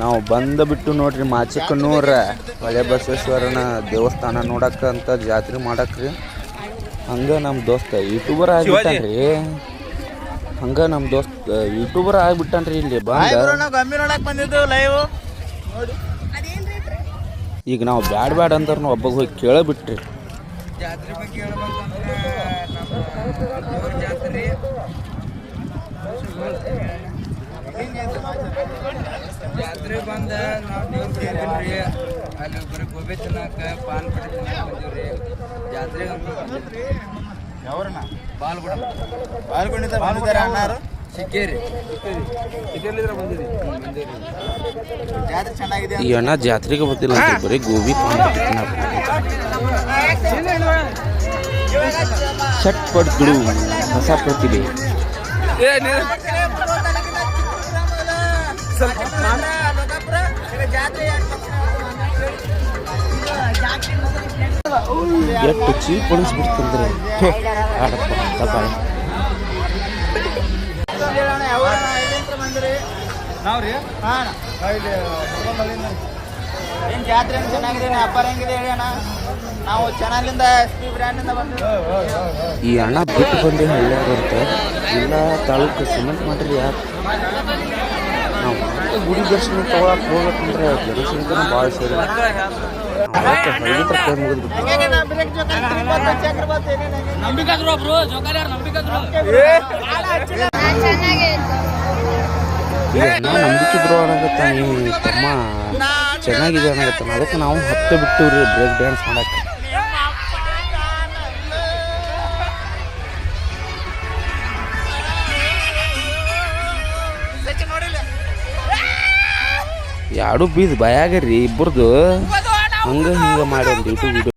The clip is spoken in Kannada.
ನಾವು ಬಂದುಬಿಟ್ಟು ನೋಡ್ರಿ ಮಾಚಿಕನ್ನೂರ ಹೊಳೆ ಬಸವೇಶ್ವರನ ದೇವಸ್ಥಾನ ನೋಡಕ್ಕೆ ಅಂತ ಜಾತ್ರೆ ಮಾಡಕ್ರಿ. ಹಂಗೆ ನಮ್ಮ ದೋಸ್ತ ಯೂಟ್ಯೂಬರ್ ಆಗಿಬಿಟ್ಟಾನ್ರಿ. ಹಂಗೆ ನಮ್ಮ ದೋಸ್ತ ಯೂಟ್ಯೂಬರ್ ಆಗಿಬಿಟ್ಟಾನ್ರಿ ಇಲ್ಲಿ ಈಗ ನಾವು ಬ್ಯಾಡ ಅಂದ್ರೆ ಒಬ್ಬಗೆ ಹೋಗಿ ಕೇಳಬಿಟ್ರಿ. ಜಾತ್ರೆ ಬಗ್ಗೆ ಹೇಳ್ಬೇಕಂದ್ರೆ ನಮ್ಮ ಜಾತ್ರೆ ಜಾತ್ರೆ ಬಂದ ನಾವು ದೇವ್ರ ಕೇಳಿದ್ರಿ. ಅಲ್ಲಿ ಒಬ್ಬರು ಗೋಬಿ ತಿನ್ನಕ್ಕೆ ಪಾನ್ ಪಟ್ಟಿ ತಿನ್ನಕ್ಕೆ ಬಂದೀವ್ರಿ. ಜಾತ್ರೆಗೆ ಯಾವ್ರನ್ನ ಬಾಲ್ಗೊಂಡಿದ್ದಾರೆ ಅಣ್ಣಾರು ಸಿಕ್ಕೇರಿ ಬಂದಿರಿ ಜಾತ್ರೆ ಚೆನ್ನಾಗಿದೆ. ಈ ಅಣ್ಣ ಜಾತ್ರೆಗೆ ಬರ್ತಿಲ್ಲ ಅಂತ ಬರೀ ಗೋಬಿ ಚಟ್ ಪಟ್ ಬಿಡು ಹೊಸ ಪ್ರತಿಭೆ. ಎಷ್ಟು ಚೀಪ್ ಅನಿಸ್ಬಿಡ್ತಂದ್ರೆ ಏನು ಜಾತ್ರೆ ಚೆನ್ನಾಗಿದೆ, ವ್ಯಾಪಾರ ಹೆಂಗಿದೆ ಹೇಳಿ ಅಣ್ಣ. ನಾವು ಚಾನಲಿಂದ SP ಬ್ರ್ಯಾಂಡಿಂದ ಬಂದು ಈ ಅಣ್ಣ ಬಿಟ್ಟು ಬಂದು ಹಳ್ಳಿ ಬರುತ್ತೆ ಇಲ್ಲ ತಾಲೂಕು ಸಿಮೆಂಟ್ ಮಾಡ್ರಿ. ಯಾರು ನಾವು ಗುಡಿ ದರ್ಶನ ತಗೊಳಕ್ಕೆ ಹೋಗ್ಬೇಕಂದ್ರೆ ಜನಸಂಖ್ಯೆನೂ ಭಾಳ ಸೇರಿ ನಂಬಿಕೆ ಬ್ರೋ ಅನ್ನಗತ್ತ ನೀವು ತಮ್ಮ ಚೆನ್ನಾಗಿದೆ ಅನ್ನಗತ್ತ. ಅದಕ್ಕೆ ನಾವು ಹತ್ತು ಬಿಟ್ಟಿವ್ರಿ ಬ್ರೇಕ್ ಡ್ಯಾನ್ಸ್ ಮಾಡಕ್ಕೆ. ಎರಡು ಬೀಸ್ ಭಯ ಆಗ್ರಿ ಇಬ್ಬರದು. ಹಂಗೆ ಹಿಂಗೆ ಮಾಡಿ ಒಂದು ಯೂಟ್ಯೂಬ್ ವಿಡಿಯೋ